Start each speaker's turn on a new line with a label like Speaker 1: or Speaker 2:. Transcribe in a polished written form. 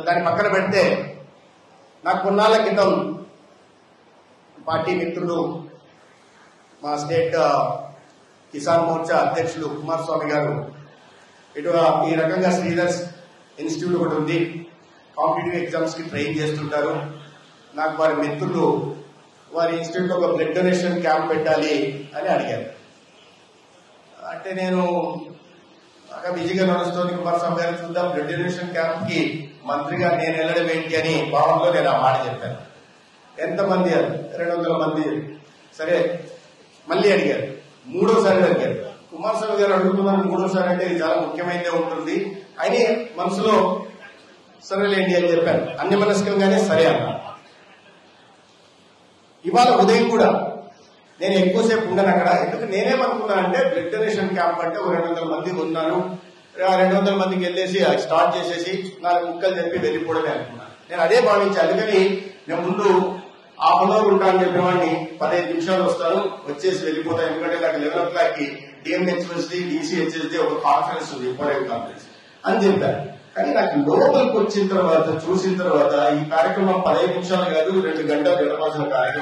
Speaker 1: దాన్ని పక్కన పెడితే నాకు కొన్నాళ్ళ క్రితం పార్టీ మిత్రుడు మా స్టేట్ కిసాన్ మోర్చా అధ్యక్షులు కుమారస్వామి గారు ఇటు ఈ రకంగా శ్రీధర్స్ ఇన్స్టిట్యూట్ ఒకటి ఉంది, కాంపిటేటివ్ ఎగ్జామ్స్ కి ట్రైన్ చేస్తుంటారు. నాకు వారి మిత్రులు వారి ఇన్స్టిట్యూట్ లో ఒక బ్లడ్ డొనేషన్ క్యాంప్ పెట్టాలి అని అడిగారు. అంటే నేను బాగా బిజీగా నడుస్తుంది, కుమారస్వామి గారు చూద్దాం బ్లడ్ డొనేషన్ క్యాంప్ కి మంత్రిగా నేను వెళ్ళడం ఏంటి అని భావంలో నేను ఆ మాట చెప్పాను. ఎంతమంది? 200 మంది. సరే మళ్ళీ అడిగారు, మూడోసారి అడిగారు. కుమారస్వామి గారు అడుగుతున్నాను మూడోసారి అంటే ఇది చాలా ముఖ్యమైనదే ఉంటుంది అని మనసులో సరేలేండి అని చెప్పాను. అన్యమనస్కంగానే సరే అన్నా. ఇవాళ ఉదయం కూడా నేను ఎక్కువసేపు ఉండను అక్కడ. ఎందుకు నేనేమనుకున్నా అంటే బ్లడ్ డొనేషన్ క్యాంప్ అంటే 200 మంది ఉన్నారు, 200 మందికి వెళ్ళేసి స్టార్ట్ చేసేసి 4 ముక్కలు చెప్పి వెళ్ళిపోవడమే అనుకున్నాను. నేను అదే భావించాను. అందుకని నేను ముందు హాఫ్ అన్ అవర్ ఉంటాను చెప్పేవాడిని, 15 నిమిషాలు వస్తాను, వచ్చేసి వెళ్ళిపోతాను. ఎందుకంటే నాకు 11 o'clock డిఎంహెచ్ఎస్డి డిసిహెచ్ఎస్డి ఒక కాన్ఫరెన్స్ ఉంది, ఇంపార్టెంట్ కాన్ఫరెన్స్ అని చెప్పాను. కానీ నాకు లోపలికి వచ్చిన తర్వాత చూసిన తర్వాత ఈ కార్యక్రమం 15 నిమిషాలు కాదు, 2 గంటలు గడపాల్సిన కార్యక్రమం.